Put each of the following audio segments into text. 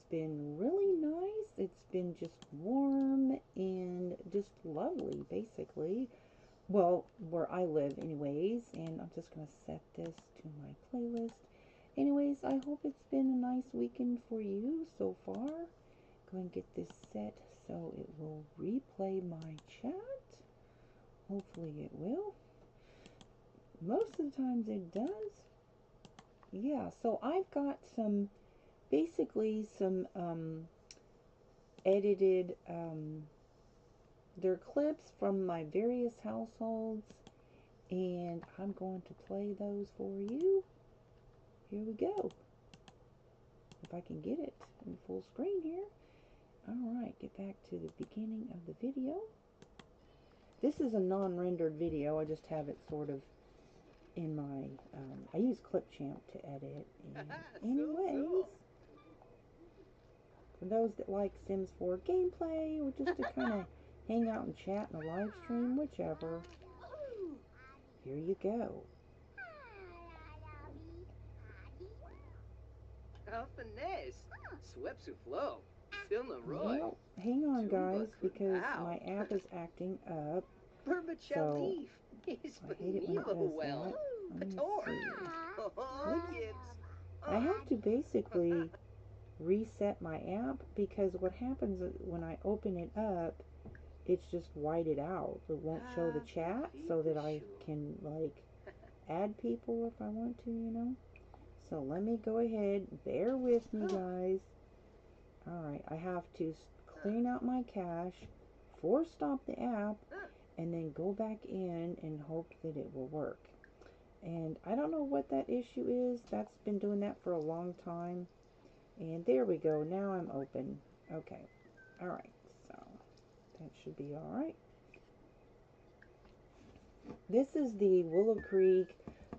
been really nice. It's been just warm and just lovely, basically. Well, where I live, anyways. And I'm just going to set this to my playlist. Anyways, I hope it's been a nice weekend for you so far. Go and get this set so it will replay my chat. Hopefully it will. Most of the times it does. Yeah, so I've got some, basically some edited, they're clips from my various households, and I'm going to play those for you. Here we go. If I can get it in full screen here. Alright, get back to the beginning of the video. This is a non-rendered video. I just have it sort of in my, I use Clipchamp to edit. And anyways, for those that like Sims 4 gameplay, or just to kind of hang out and chat in a live stream, whichever, here you go. Well, hang on guys, because my app is acting up. So, I hate it when it does that. Let me see. Oops. I have to basically reset my app, because what happens is when I open it up, it's just whited out. It won't show the chat so that I can like add people if I want to, you know. So let me go ahead, bear with me guys. Alright, I have to clean out my cache, force stop the app, and then go back in and hope that it will work. And I don't know what that issue is. That's been doing that for a long time. And there we go. Now I'm open. Okay. Alright, so that should be alright. This is the Willow Creek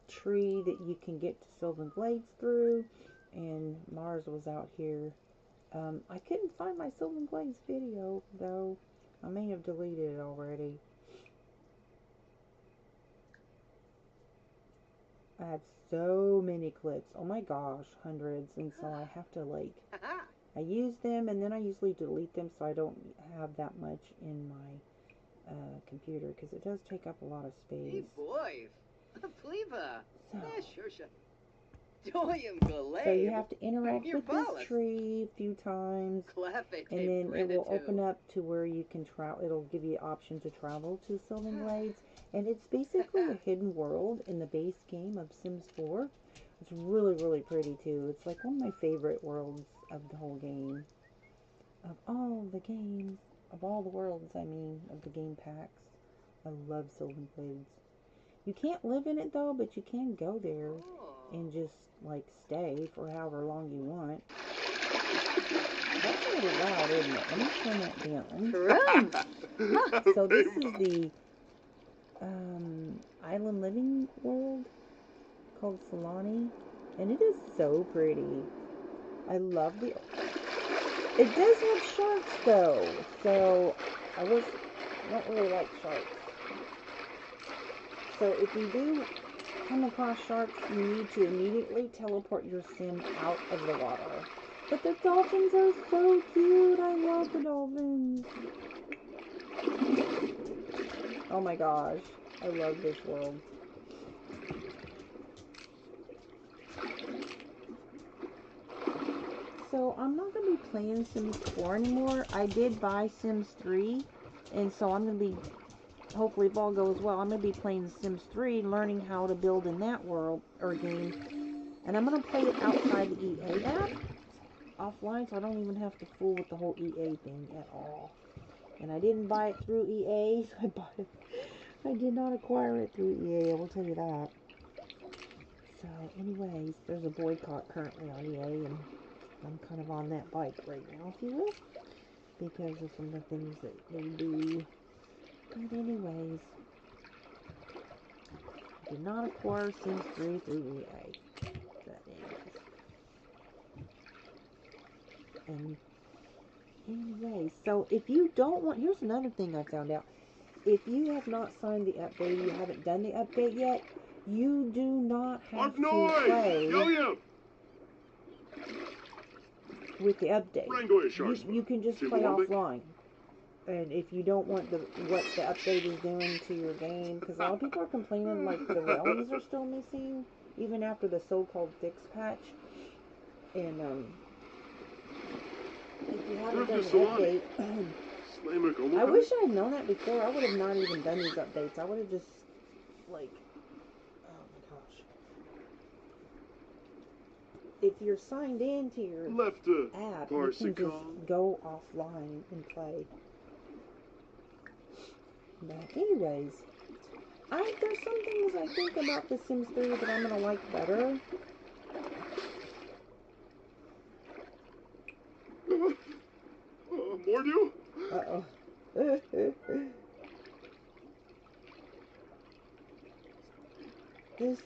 tree that you can get to Sylvan Glades through, and Mars was out here. I couldn't find my Sylvan Glades video, though. I may have deleted it already. I have so many clips. Oh my gosh, hundreds. And so I have to like, I use them and then I usually delete them so I don't have that much in my computer, because it does take up a lot of space. So you have to interact with this tree a few times, and then it will open up to where you can travel. It'll give you the option to travel to Sylvan Glades, and it's basically a hidden world in the base game of Sims 4. It's really, really pretty too. It's like one of my favorite worlds of the whole game. Of all the games, of all the worlds, I mean, of the game packs. I love Sylvan Glades. You can't live in it though, but you can go there and just like stay for however long you want. That's a little loud, isn't it? Let me turn that down. So this is the island living world called Solani, and it is so pretty. I love the... It does have sharks though, so I don't really like sharks. So if you do come across sharks, you need to immediately teleport your sim out of the water. But the dolphins are so cute. I love the dolphins. Oh my gosh. I love this world. So I'm not going to be playing Sims 4 anymore. I did buy Sims 3. And so I'm going to be, hopefully if all goes well, I'm going to be playing Sims 3, learning how to build in that world, or game. And I'm going to play it outside the EA app, offline, so I don't even have to fool with the whole EA thing at all. And I didn't buy it through EA, so I did not acquire it through EA, I will tell you that. So anyways, there's a boycott currently on EA, and I'm kind of on that bike right now, if you will, because of some of the things that they do. But anyways, I did not acquire Sims 3 through EA. But anyways, so if you don't want, here's another thing I found out. If you have not signed the update, you haven't done the update yet, you do not have to play. with the update. You can just play offline. And if you don't want what the update is doing to your game, because a lot of people are complaining like the realms are still missing, even after the so-called fix patch. And if you haven't done the update, I wish I had known that before. I would have not even done these updates. I would have just like, oh my gosh. If you're signed in to your app, you can just go offline and play. But anyways, there's some things I think about The Sims 3 that I'm gonna like better. Mordu? Uh-oh.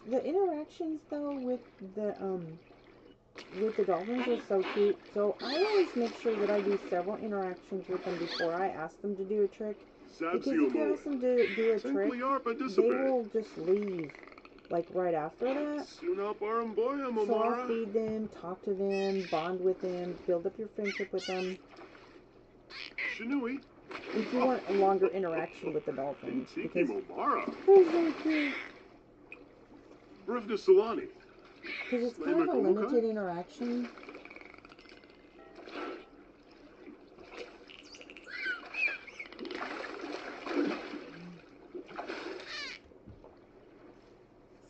The interactions though with the dolphins are so cute. So I always make sure that I do several interactions with them before I ask them to do a trick. Because if you ask them to do a trick, they will just leave, like, right after that. So I'll feed them, talk to them, bond with them, build up your friendship with them. If you want a longer interaction with the dolphins. Because they're so cute. Because it's kind of a limited interaction.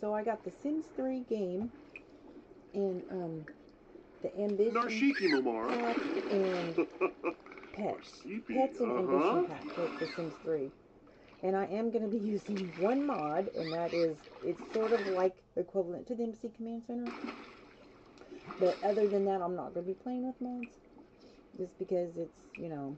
So I got the Sims 3 game and the Ambition pack and Pets and Ambition pack with the Sims 3. And I am going to be using one mod, and that is, it's sort of like equivalent to the MC Command Center. But other than that, I'm not going to be playing with mods. Just because it's, you know,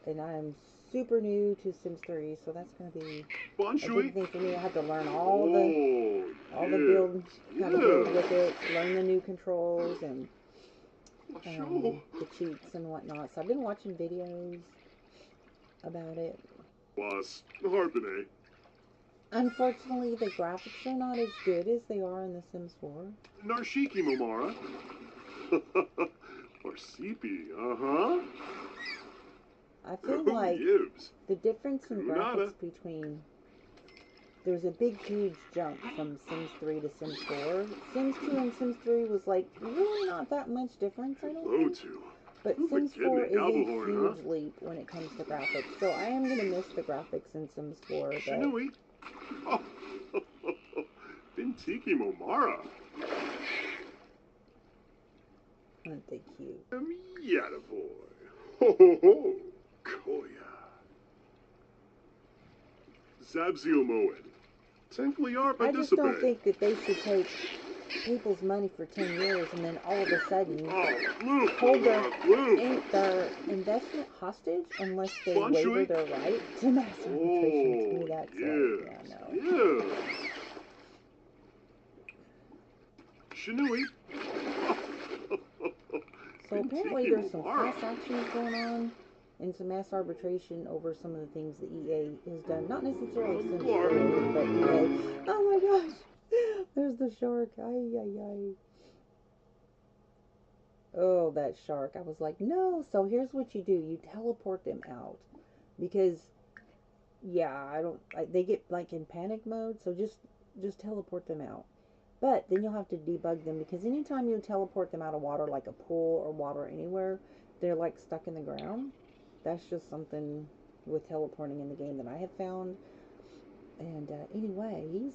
and I'm super new to Sims 3, so that's going to be a big thing for me. I have to learn all the build, how to build with it, learn the new controls, and the cheats and whatnot. So I've been watching videos about it. Unfortunately, the graphics are not as good as they are in The Sims 4. Narshiki Momara. Or CP, I feel like the difference in graphics between... There's a big, huge jump from Sims 3 to Sims 4. Sims 2 and Sims 3 was, like, really not that much difference, I don't think. But Sims 4 is a huge leap when it comes to graphics. So I am going to miss the graphics in Sims 4, but... Bintiki Momara. Aren't they cute? Yada boy. Ho ho ho. Koya. Zabzio Moed. Thankfully are I just don't think that they should take people's money for 10 years and then all of a sudden hold their investment hostage unless they waiver their right to mass arbitration. To me, that's like, yeah, no. Shinui. So apparently there's some class actions going on and some mass arbitration over some of the things that EA has done. Not necessarily Sims 3, but EA. Oh my gosh! There's the shark. Ay, ay, ay. Oh, that shark. I was like, no. So here's what you do. You teleport them out. Because, yeah, they get like in panic mode. So just teleport them out. But then you'll have to debug them, because anytime you teleport them out of water, like a pool or water anywhere, they're like stuck in the ground. That's just something with teleporting in the game that I have found. And anyways,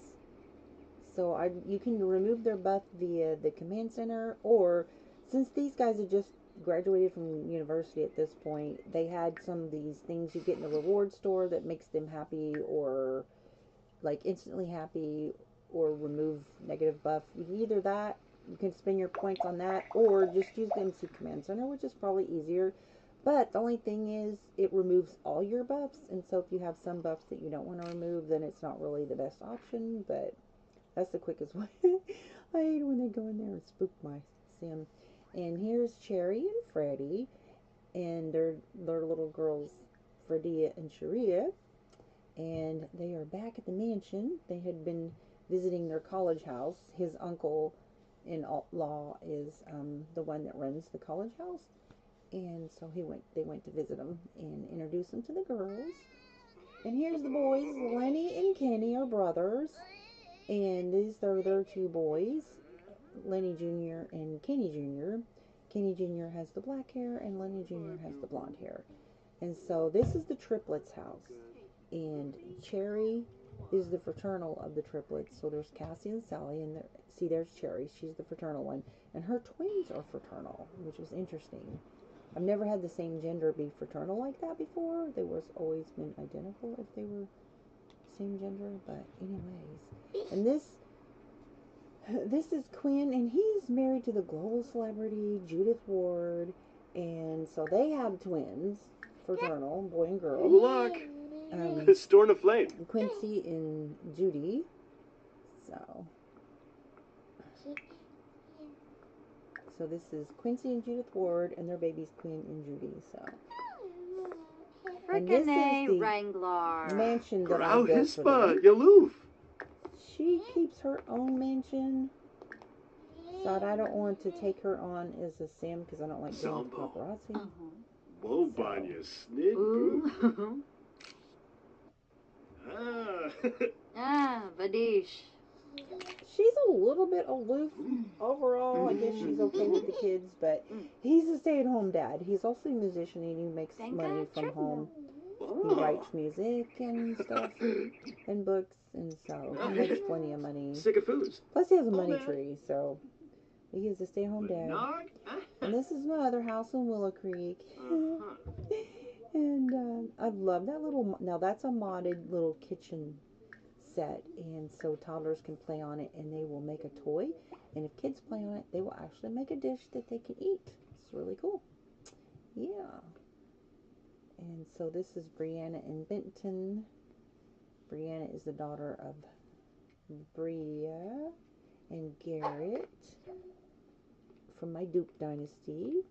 so you can remove their buff via the command center, or since these guys have just graduated from university at this point, they had some of these things you get in the reward store that makes them happy, or like instantly happy, or remove negative buff. Either that, you can spend your points on that, or just use the MC Command Center, which is probably easier. But the only thing is, it removes all your buffs, and so if you have some buffs that you don't want to remove, then it's not really the best option, but that's the quickest way. I hate when they go in there and spook my sim. And here's Cherry and Freddy, and their little girls, Fredia and Sharia, and they are back at the mansion. They had been visiting their college house. His uncle law is the one that runs the college house. And so they went to visit him and introduce him to the girls. And here's the boys. Lenny and Kenny are brothers. And these are their two boys, Lenny Jr. and Kenny Jr. Kenny Jr. has the black hair and Lenny Jr. has the blonde hair. And so this is the triplets' house. And Cherry is the fraternal of the triplets. So there's Cassie and Sally. And see, there's Cherry. She's the fraternal one. And her twins are fraternal, which was interesting. I've never had the same gender be fraternal like that before. They was always been identical if they were same gender. But anyways. And this is Quinn, and he's married to the global celebrity Judith Ward, and so they have twins, fraternal, boy and girl. Good luck. Storm a flame. Quincy and Judy. So this is Quincy and Judith Ward, and their babies Quinn and Judy. So. And this is the Wrangler mansion that I built for them. Yaloof. She keeps her own mansion, so I don't want to take her on as a sim because I don't like dealing with paparazzi. Wobanya snid. Vadish. She's a little bit aloof overall. I guess she's okay with the kids, but he's a stay-at-home dad. He's also a musician and he makes money from home. He writes music and stuff and books, and so he makes plenty of money. Sick of foods. Plus he has a money tree, so he is a stay-at-home dad. And this is my other house in Willow Creek. And I love that little, now that's a modded little kitchen set, and so toddlers can play on it and they will make a toy, and if kids play on it they will actually make a dish that they can eat. It's really cool. Yeah. And so this is Brianna and Benton. Brianna is the daughter of Bria and Garrett from my Duke dynasty.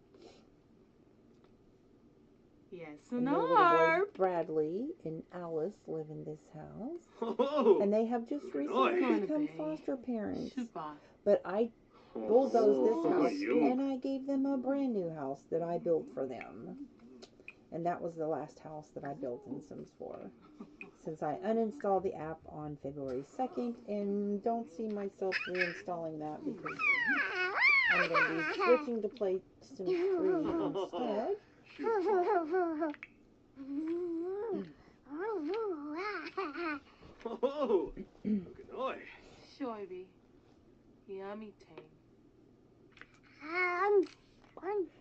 Yes, and their little boy Bradley and Alice live in this house. And they have just recently become foster parents. But I bulldozed this house and I gave them a brand new house that I built for them. And that was the last house that I built in Sims 4. Since I uninstalled the app on February 2nd and don't see myself reinstalling that because I'm going to be switching to play Sims 3 instead. Oh, Goodnoy. Shoiby. Yummy tang.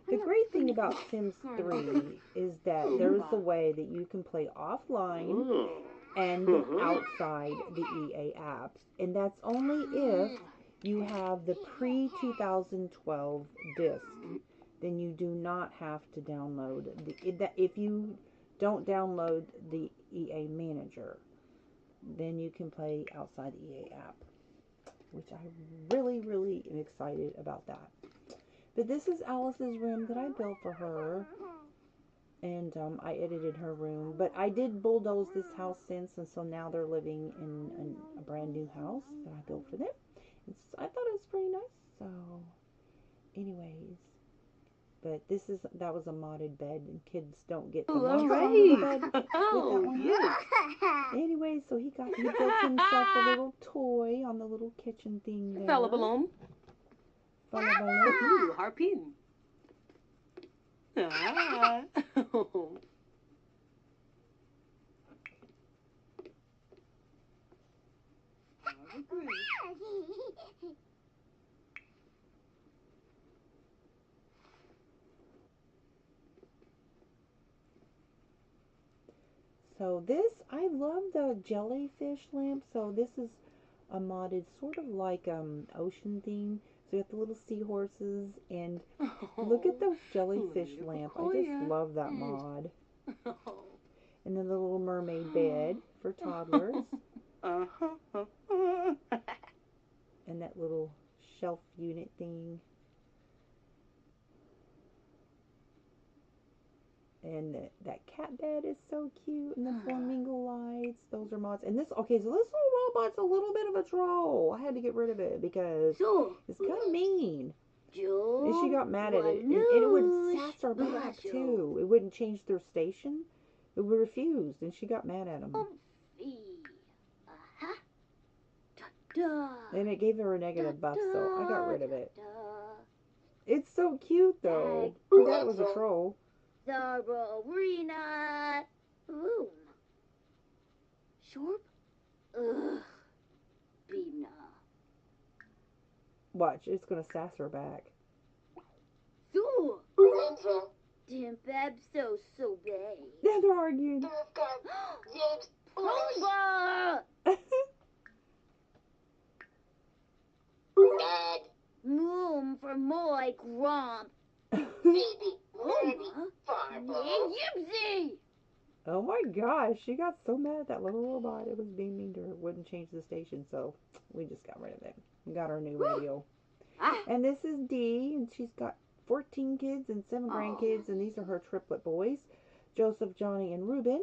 The great thing about Sims 3 is that there's a way that you can play offline and outside the EA apps. And that's only if you have the pre-2012 disc. Then you do not have to download if you don't download the EA Manager, then you can play outside the EA app, which I really am excited about that. But this is Alice's room that I built for her, and I edited her room, but I did bulldoze this house since, and so now they're living in a brand new house that I built for them. I thought it was pretty nice. So anyways, but that was a modded bed, and kids don't get the monster on the bed with that one. Yes. Anyway, so he built himself a little toy on the little kitchen thing there. Fella balloon. Ooh, harpin. Ah. So I love the jellyfish lamp. So this is a modded sort of like ocean theme. So you have the little seahorses, and look at the jellyfish lamp. I just love that mod. And then the little mermaid bed for toddlers. And that little shelf unit thing. And that cat bed is so cute. And the flamingo lights. Those are mods. And this, okay, so this little robot's a little bit of a troll. I had to get rid of it because it's kind of mean. And she got mad at it. And it would sass her back too. It wouldn't change their station. It would refuse. And she got mad at him. And it gave her a negative buff, so I got rid of it. It's so cute though. Too bad it was a troll. The arena room. Shorb? Ugh. Beamna. Watch, it's gonna sass her back. So. Dimpeb so bay. Yeah, they're arguing. Pumba! Moom for my grump. Oh my gosh, she got so mad at that little robot. It was being mean to her. Wouldn't change the station, so we just got rid of it. We got our new radio. And this is Dee, and she's got 14 kids and 7 grandkids, and these are her triplet boys, Joseph, Johnny, and Reuben.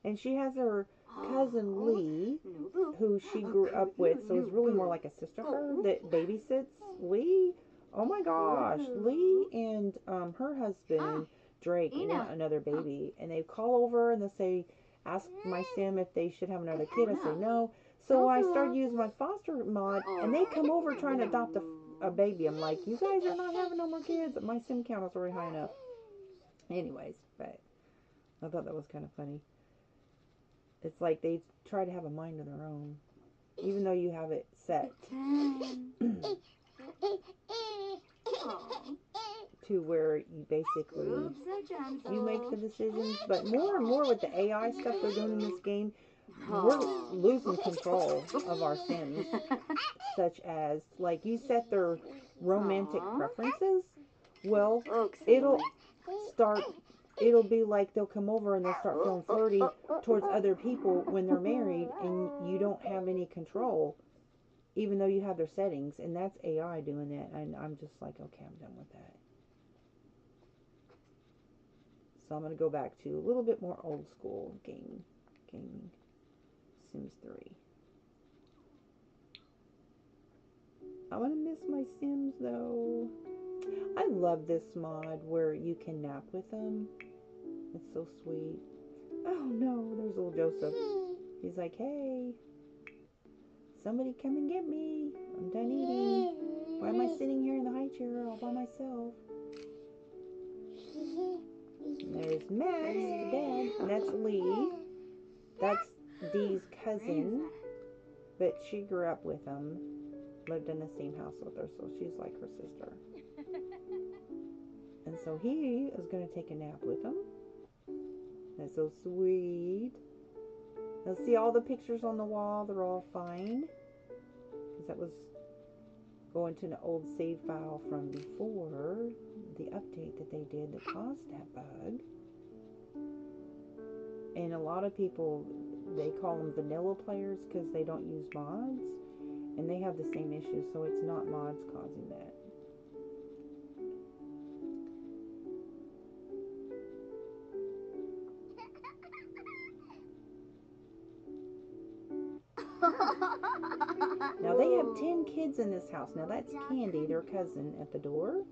And she has her cousin Lee, who she grew up with, so it's really more like a sister to her that babysits Lee. Oh my gosh, Lee and her husband Drake want another baby, and they call over and they say, ask my sim if they should have another kid. I say no. So I started using my foster mod, and they come over trying to adopt a baby. I'm like, you guys are not having no more kids. My sim count is already high enough. Anyways, but I thought that was kind of funny. It's like they try to have a mind of their own, even though you have it set to where you basically you make the decisions. But more and more with the AI stuff they're doing in this game, we're losing control of our sims. Such as, like, you set their romantic preferences. Well, it'll be like they'll come over and they'll start feeling flirty towards other people when they're married, and you don't have any control, even though you have their settings. And that's AI doing that, and I'm just like, okay, I'm done with that. So I'm going to go back to a little bit more old school gaming. Sims 3. I'm going to miss my Sims though. I love this mod where you can nap with them. It's so sweet. Oh no, there's little Joseph. He's like, hey, somebody come and get me. I'm done eating. Why am I sitting here in the high chair all by myself? And there's Max, the dad, and that's Lee. That's Dee's cousin, but she grew up with him, lived in the same house with her, so she's like her sister. And so he is going to take a nap with him. That's so sweet. Now see all the pictures on the wall, they're all fine. Because that was going to an old save file from before the update that they did that caused that bug. And a lot of people, they call them vanilla players because they don't use mods. And they have the same issue, so it's not mods causing that. Now they have 10 kids in this house. Now that's Candy, their cousin, at the door.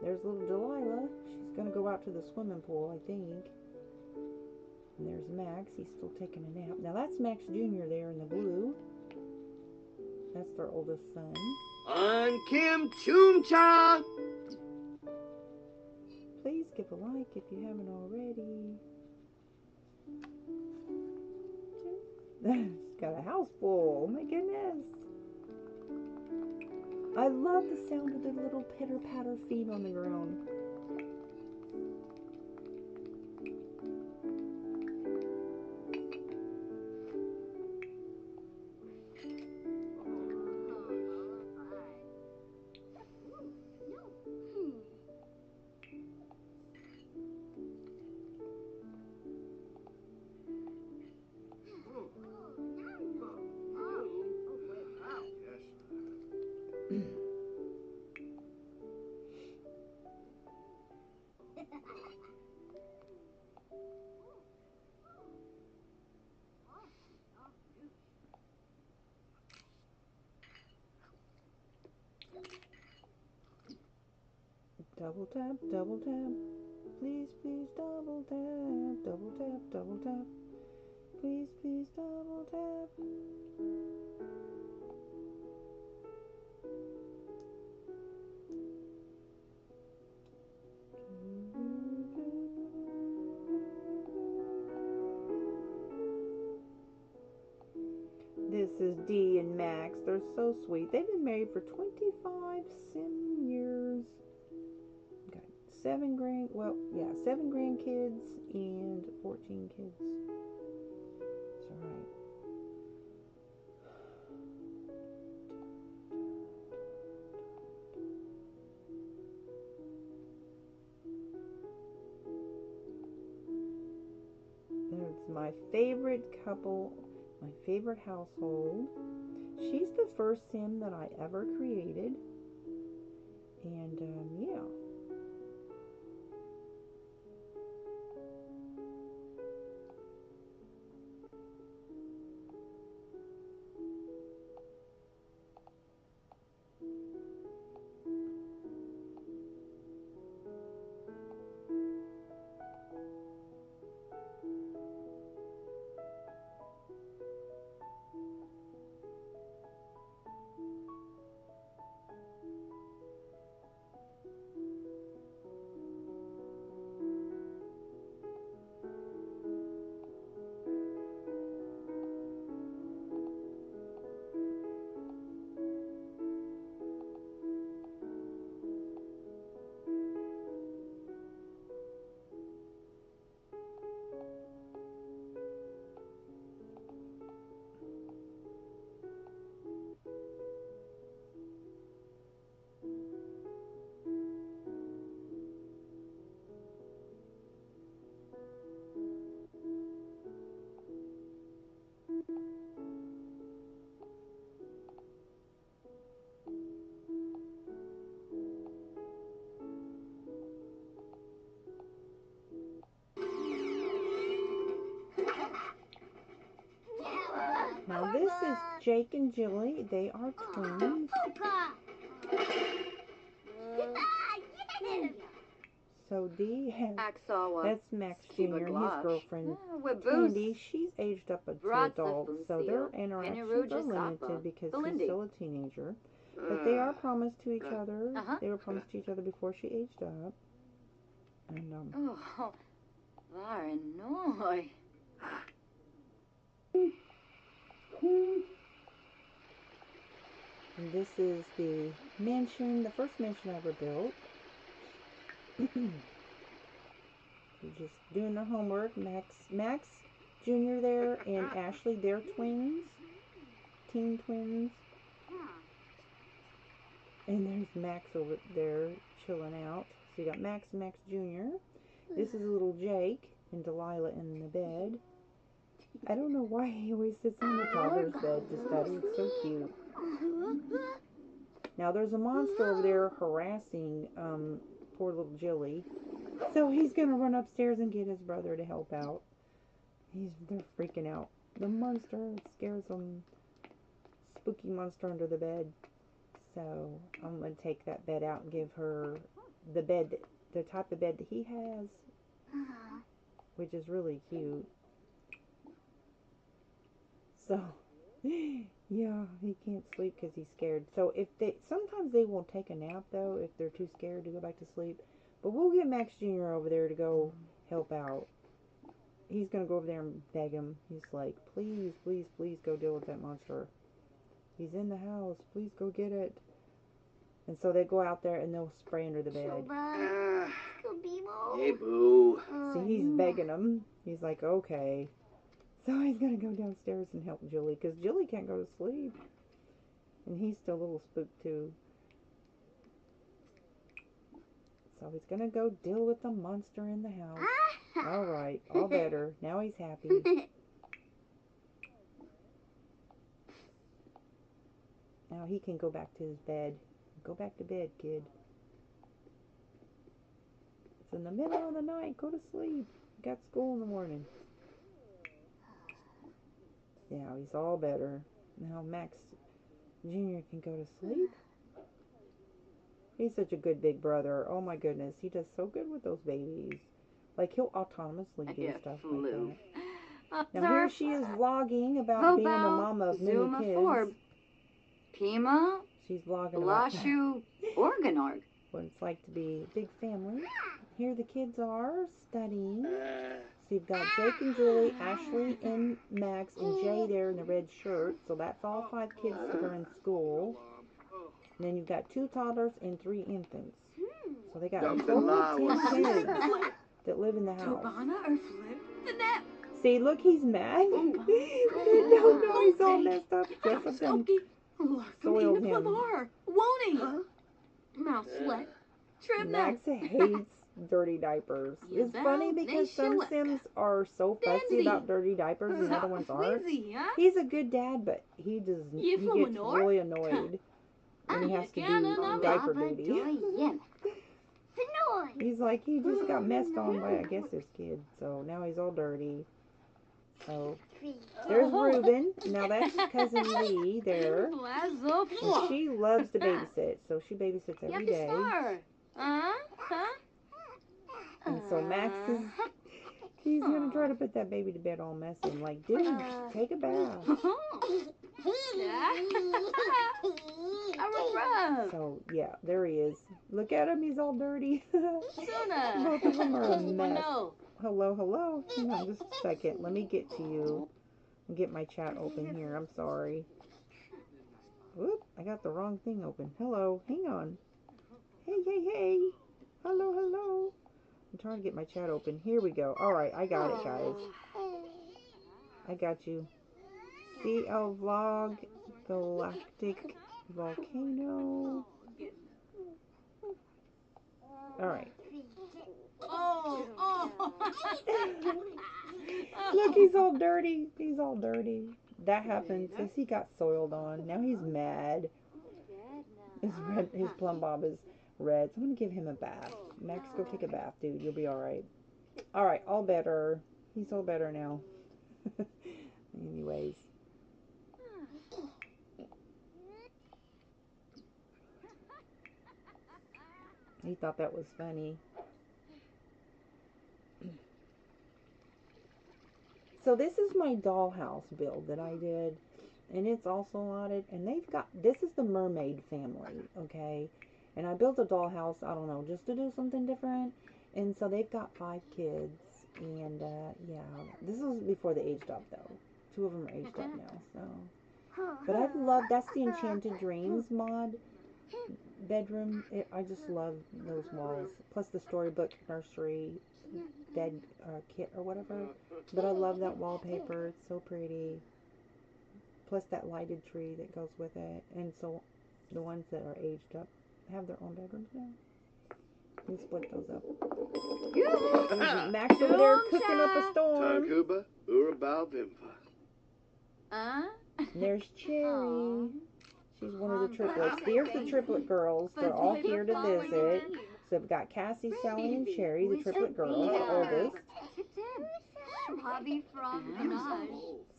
There's little Delilah. She's going to go out to the swimming pool, I think. And there's Max. He's still taking a nap. Now that's Max Jr. there in the blue. That's their oldest son. I'm Kim Choomcha. Please give a like if you haven't already. She's got a house full. Oh my goodness. I love the sound of the little pitter-patter feet on the ground. Double tap, double tap. Please, please, double tap. Double tap, double tap. Please, please, double tap. This is Dee and Max. They're so sweet. They've been married for 25 years. Got 7 grandkids and 14 kids. That's alright. That's my favorite couple. My favorite household. She's the first sim that I ever created. And, yeah. Now this is Jake and Jilly. They are twins. So Dee has, that's Max Jr. and his girlfriend Candy. She's aged up to adult, so their interactions are limited because she's still a teenager. But they are promised to each other. They were promised to each other before she aged up. And Oh, very nice. And this is the mansion, the first mansion I ever built. They're just doing their homework. Max Jr. there and Ashley, they're twins, teen twins. And there's Max over there chilling out. So you got Max and Max Jr. This is little Jake and Delilah in the bed. I don't know why he always sits on the toddler's bed to study. It's so cute. Now there's a monster over there harassing poor little Jilly. So he's gonna run upstairs and get his brother to help out. They're freaking out. The monster scares them. Spooky monster under the bed. So I'm gonna take that bed out and give her the bed, the type of bed that he has, which is really cute. So yeah, he can't sleep because he's scared. So sometimes they won't take a nap though if they're too scared to go back to sleep. But we'll get Max Jr. over there to go help out. He's gonna go over there and beg him. He's like, please, please, please go deal with that monster. He's in the house. Please go get it. And so they go out there and they'll spray under the bed. Hey, boo. See, he's begging him. He's like, okay. So he's gonna go downstairs and help Jilly because Jilly can't go to sleep. And he's still a little spooked too. So he's gonna go deal with the monster in the house. Alright, all better. Now he's happy. Now he can go back to his bed. Go back to bed, kid. It's in the middle of the night. Go to sleep. You got school in the morning. Yeah, he's all better. Now Max Jr. can go to sleep. He's such a good big brother. Oh my goodness, he does so good with those babies. Like, he'll autonomously do stuff like that. Now here she is vlogging about being a mama of many kids. Pima, She's vlogging about Blashu, Organorg. what it's like to be a big family. Here the kids are studying. So you've got Jake and Julie, Ashley and Max, and Jay there in the red shirt. So that's all 5 kids that are in school. And then you've got 2 toddlers and 3 infants. So they got a total of 10 kids that live in the house. See, look, he's mad. No, he's all messed up. Jessica soiled him. Max hates dirty diapers. It's funny because some Sims are so fussy about dirty diapers and other ones aren't. He's a good dad, but he gets really annoyed when he has to do diaper duty. He's like, he just got messed on by, I guess, this kid. So now he's all dirty. So there's Reuben. Now that's cousin Lee there. And she loves to babysit, so she babysits every day. And so Max is, he's gonna try to put that baby to bed all messy. I'm like, dude, take a bath. So yeah, there he is. Look at him, he's all dirty. Both of them are a mess. Hello, hello. Hang on just a second. Let me get to you and get my chat open here. I'm sorry. Whoop, I got the wrong thing open. Hello, hang on. Hey, hey, hey. Hello, hello. I'm trying to get my chat open. Here we go. Alright, I got it, guys. I got you. CL Vlog Galactic Volcano. Alright. Look, he's all dirty. He's all dirty. That happened since he got soiled on. Now he's mad. His plum bob is red. So I'm going to give him a bath. Max, go take a bath, dude. You'll be alright. Alright, all better. He's all better now. Anyways. He thought that was funny. So this is my dollhouse build that I did, and it's also allotted, and they've got, this is the mermaid family, okay, and I built a dollhouse, I don't know, just to do something different, and so they've got 5 kids, and yeah, this was before they aged up though. 2 of them are aged up now, so, but I love, that's the Enchanted Dreams mod bedroom. I just love those walls, plus the storybook nursery bed kit or whatever, but I love that wallpaper. It's so pretty, plus that lighted tree that goes with it. And so the ones that are aged up have their own bedrooms now. You can split those up. Max over there cooking up a storm. Takuba, Urabal Vimpa. And there's Cherry. She's one of the triplets. Here's the triplet girls. They're all here to visit. So we've got Cassie, Sally, and Cherry, the triplet girls, the oldest.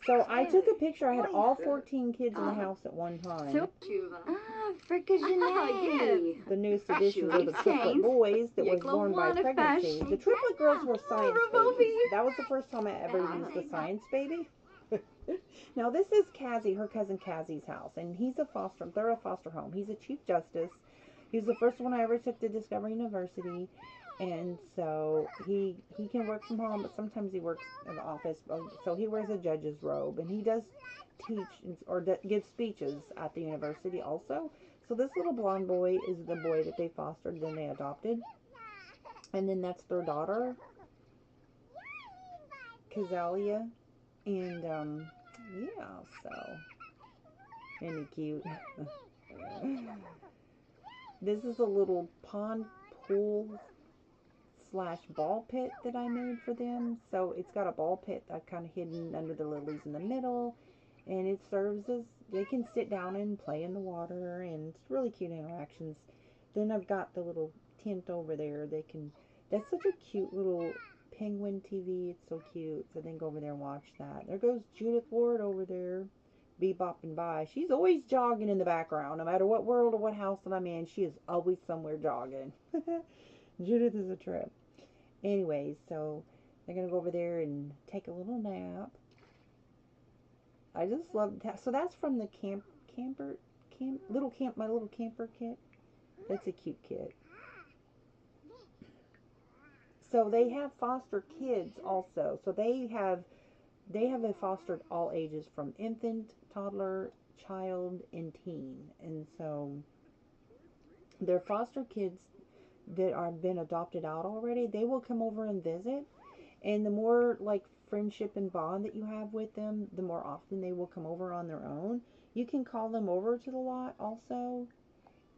So I took a picture. I had all 14 kids in the house at one time. The newest additions are the triplet boys that was born by pregnancy. The triplet girls were science babies. That was the first time I ever used the science baby. Now this is Cassie, her cousin Cassie's house, and he's a they're a foster home. He's a Chief Justice. He was the first one I ever took to Discovery University, and so he can work from home, but sometimes he works in the office. So he wears a judge's robe, and he does teach or give speeches at the university also. So this little blonde boy is the boy that they fostered, then they adopted, and then that's their daughter, Cazalia, and yeah, so isn't he cute? This is a little pond pool / ball pit that I made for them. So it's got a ball pit I've kind of hidden under the lilies in the middle, and it serves as, they can sit down and play in the water, and it's really cute interactions. Then I've got the little tent over there. They can, that's such a cute little penguin TV. It's so cute. So then go over there and watch that. There goes Judith Ward over there bebopping by. She's always jogging in the background. No matter what world or what house that I'm in, she is always somewhere jogging. Judith is a trip. Anyways, so they're going to go over there and take a little nap. I just love that. So that's from the My Little Camper kit. That's a cute kit. So they have foster kids also. So they have fostered all ages from infant, toddler, child, and teen. And so their foster kids that are been adopted out already, they will come over and visit. And the more like friendship and bond that you have with them, the more often they will come over on their own. You can call them over to the lot also.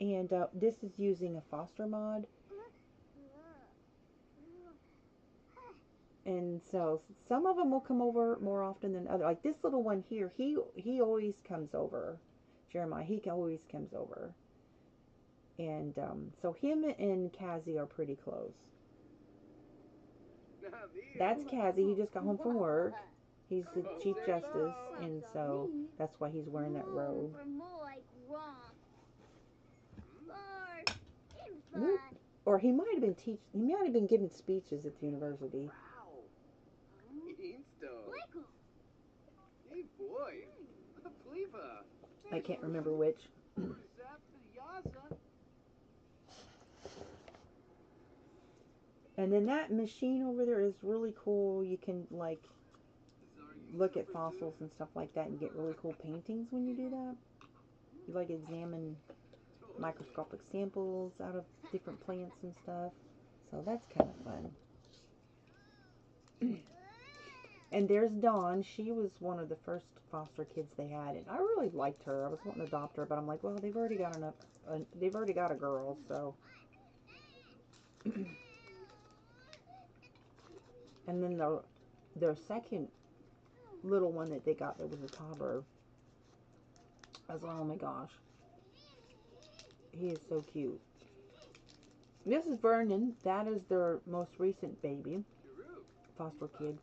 And this is using a foster mod. And so some of them will come over more often than others. Like this little one here, he always comes over. Jeremiah, he always comes over. And so him and Cassie are pretty close. That's Cassie. He just got home from work. He's the Chief Justice, and so that's why he's wearing that robe. Or he might have been giving speeches at the university. I can't remember which. And then that machine over there is really cool. You can like look at fossils and stuff like that and get really cool paintings when you do that. You like examine microscopic samples out of different plants and stuff. So that's kind of fun. And there's Dawn. She was one of the first foster kids they had, and I really liked her. I was wanting to adopt her, but I'm like, well, they've already got a girl, so. And then their second little one that they got, that was a toddler. I was like, oh my gosh, he is so cute. This is Vernon. That is their most recent baby, foster kid.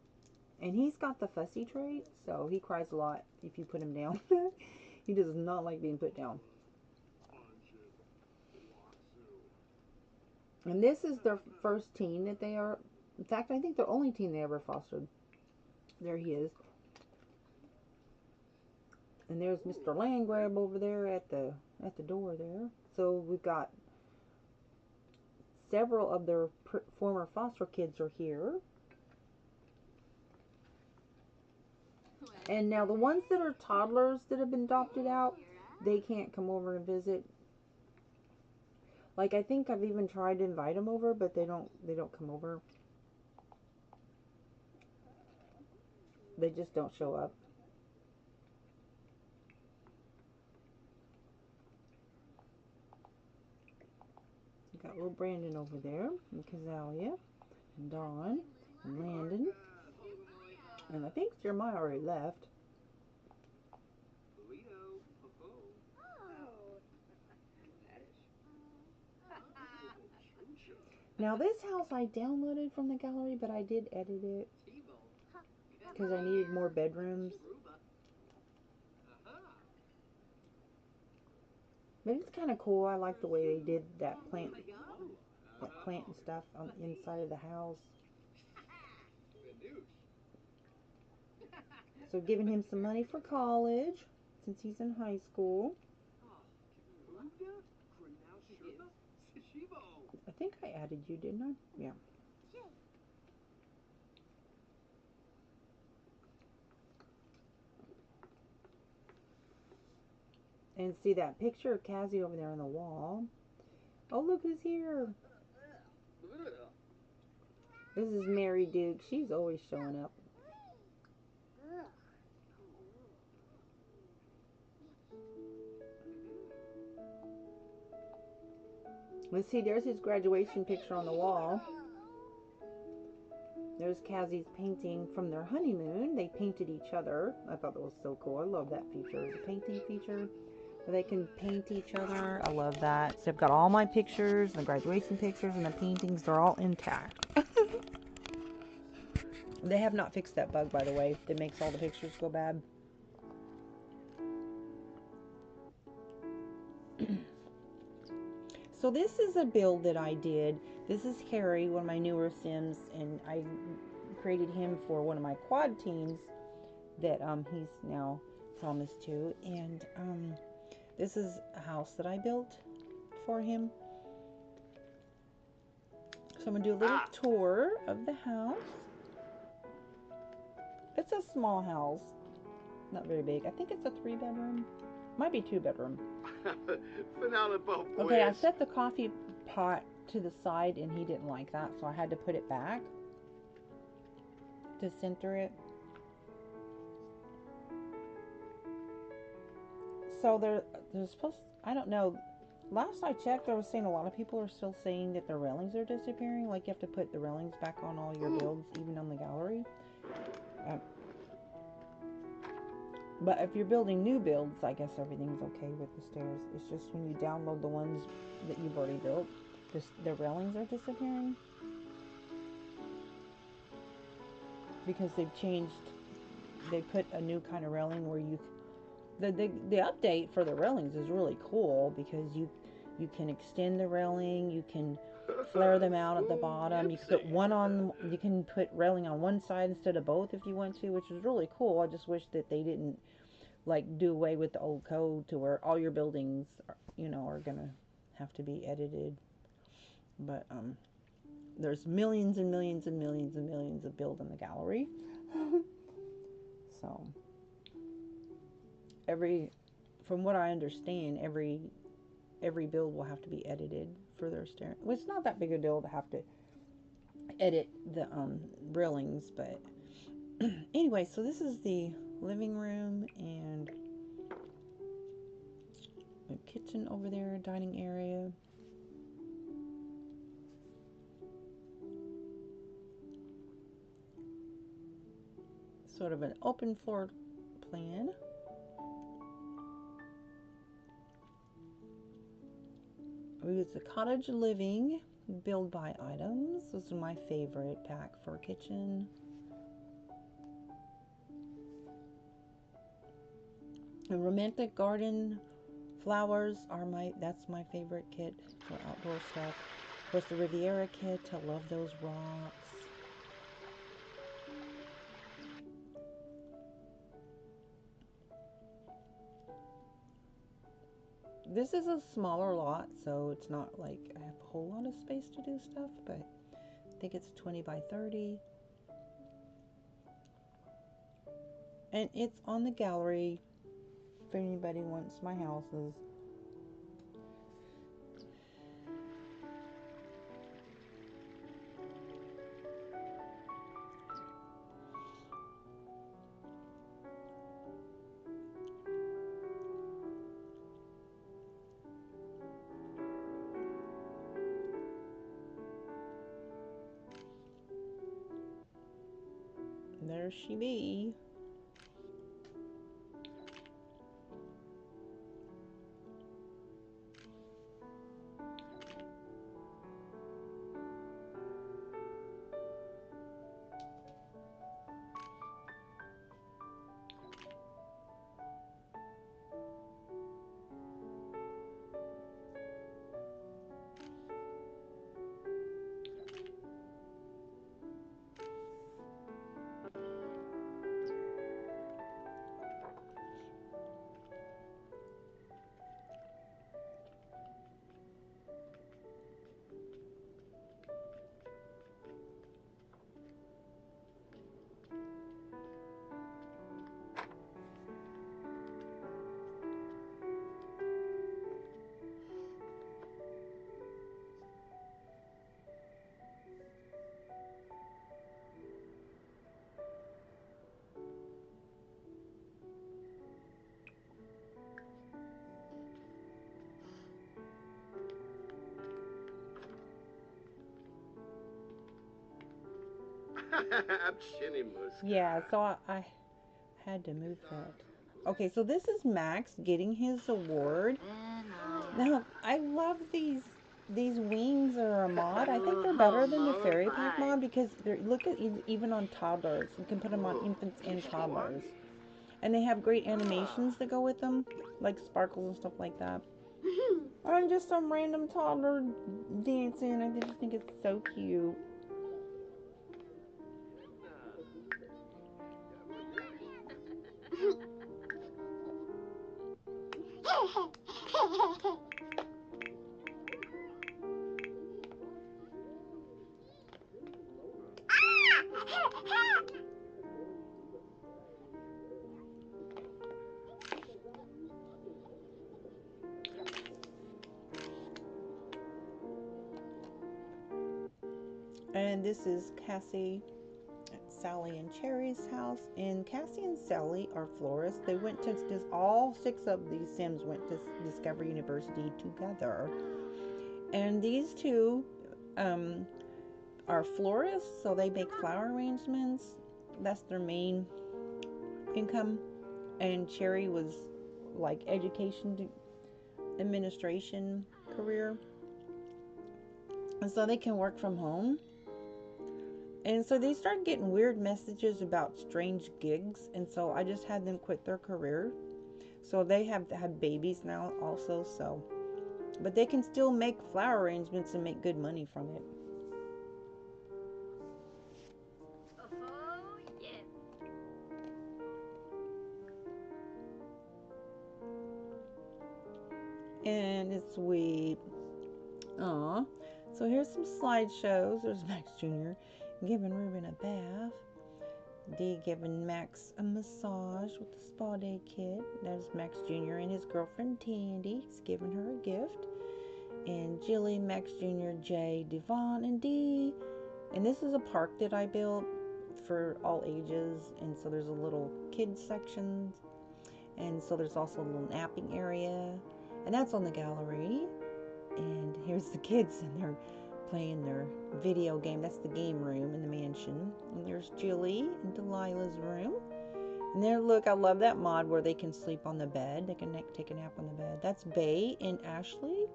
And he's got the fussy trait, so he cries a lot if you put him down. He does not like being put down. And this is their first teen that they are. In fact, I think the only teen they ever fostered. There he is. And there's Mr. Landgrab over there at the door there. So we've got several of their former foster kids are here. And now the ones that are toddlers that have been adopted out, they can't come over and visit. Like I think I've even tried to invite them over, but they don't come over. They just don't show up. We've got little Brandon over there, and Kazalia, and Dawn, and Landon. And I think Jeremiah already left. Now this house I downloaded from the gallery, but I did edit it because I needed more bedrooms. But it's kind of cool. I like the way they did that plant and stuff on the inside of the house. So giving him some money for college since he's in high school. I think I added you, didn't I? Yeah. And see that picture of Cassie over there on the wall. Oh, look who's here. This is Mary Duke. She's always showing up. Let's see, there's his graduation picture on the wall. There's Cassie's painting from their honeymoon. They painted each other. I thought that was so cool. I love that feature, the painting feature. Where they can paint each other. I love that. So I've got all my pictures, the graduation pictures, and the paintings. They're all intact. They have not fixed that bug, by the way, that makes all the pictures go bad. So this is a build that I did. This is Harry, one of my newer Sims, and I created him for one of my quad teams that he's now promised to. And this is a house that I built for him. So I'm going to do a little tour of the house. It's a small house. Not very big. I think it's a 3-bedroom. Might be 2-bedroom. Okay, I set the coffee pot to the side and he didn't like that, so I had to put it back to center it. So there's supposed, I don't know, last I checked I was saying a lot of people are still saying that the railings are disappearing, like you have to put the railings back on all your builds, even on the gallery. But if you're building new builds, I guess everything's okay with the stairs. It's just when you download the ones that you've already built, the railings are disappearing. Because they've changed, they put a new kind of railing where you, the update for the railings is really cool because you can extend the railing, you can flare them out at the bottom, you can put you can put railing on one side instead of both if you want to, which is really cool. I just wish that they didn't like do away with the old code to where all your buildings are, are gonna have to be edited. But there's millions and millions and millions and millions of build in the gallery. So from what I understand, every build will have to be edited for their stair. Well, it's not that big a deal to have to edit the railings, but anyway, so this is the living room and a kitchen over there, dining area. Sort of an open floor plan. We use the cottage living, build by items. This is my favorite pack for kitchen. The romantic garden flowers are that's my favorite kit for outdoor stuff. Of course, the Riviera kit, I love those rocks. This is a smaller lot, so it's not like I have a whole lot of space to do stuff, but I think it's 20 by 30. And it's on the gallery if anybody wants my houses. There she be. Yeah, so I had to move that. Okay, so this is Max getting his award. Now, I love these wings are a mod. I think they're better than the fairy pack mod because look at even on toddlers. You can put them on infants and toddlers. And they have great animations that go with them, like sparkles and stuff like that. I'm just some random toddler dancing. I just think it's so cute. And this is Cassie, Sally, and Cherry's house. And Cassie and Sally are florists. They went to all 6 of these Sims went to Discover University together. And these 2 are florists, so they make flower arrangements. That's their main income. And Cherry was like education administration career. And so they can work from home. And so they started getting weird messages about strange gigs. And so I just had them quit their career. So they have had babies now also. So, but they can still make flower arrangements and make good money from it. Oh, yes. And it's sweet. Aw. So here's some slideshows. There's Max Jr. giving Ruben a bath. Dee giving Max a massage with the spa day kit. There's Max Jr. and his girlfriend Tandy. He's giving her a gift. And Jilly, Max Jr., Jay, Devon, and Dee. And this is a park that I built for all ages. And so there's a little kids section. And so there's also a little napping area. And that's on the gallery. And here's the kids, and they're playing their video game. That's the game room in the mansion. And there's Jilly and Delilah's room. And there, look, I love that mod where they can sleep on the bed. They can take a nap on the bed. That's Bay and Ashley,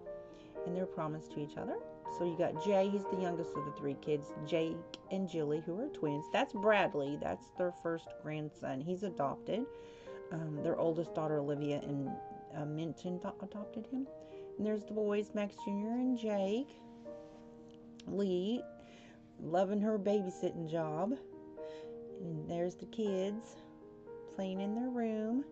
and they're promised to each other. So you got Jay, he's the youngest of the 3 kids. Jake and Jilly, who are twins. That's Bradley. That's their first grandson. He's adopted. Their oldest daughter, Olivia, and Minton adopted him. And there's the boys, Max Jr. and Jake. Lee, loving her babysitting job. And there's the kids playing in their room.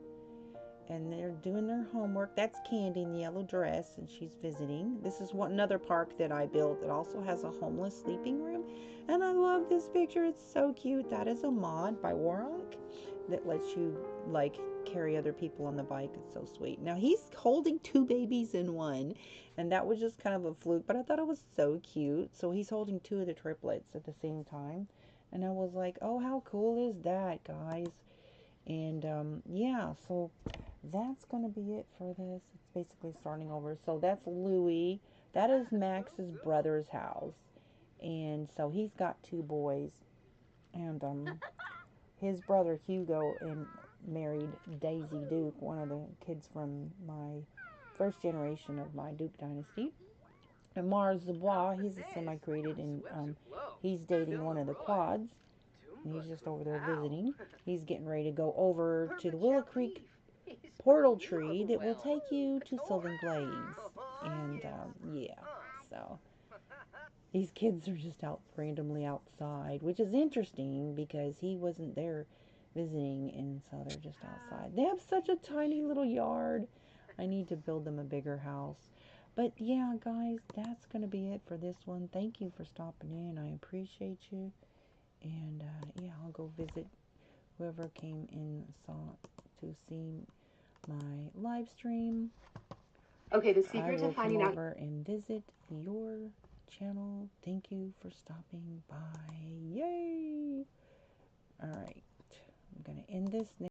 And they're doing their homework. That's Candy in the yellow dress, and she's visiting. This is another park that I built that also has a homeless sleeping room. And I love this picture. It's so cute. That is a mod by Warunk that lets you, like, carry other people on the bike. It's so sweet. Now he's holding 2 babies in one, and that was just kind of a fluke, but I thought it was so cute. So he's holding 2 of the triplets at the same time, and I was like, oh, how cool is that, guys? And yeah, so that's gonna be it for this. It's basically starting over. So that's Louie. That is Max's brother's house, and so he's got 2 boys, and his brother Hugo and married Daisy Duke, one of the kids from my first generation of my Duke dynasty. And Mars Dubois, he's a semi-created, and he's dating one of the quads. And he's just over there visiting. He's getting ready to go over to the Willow Creek portal tree that will take you to Sylvan Glades. And yeah, so these kids are just out randomly outside, which is interesting because he wasn't there visiting, and so they're just outside. They have such a tiny little yard. I need to build them a bigger house. But yeah, guys, that's going to be it for this one. Thank you for stopping in. I appreciate you. And yeah, I'll go visit whoever came in to see my live stream. Okay, the secret to finding out. I will come over and visit your channel. Thank you for stopping by. Yay! All right, I'm going to end this now.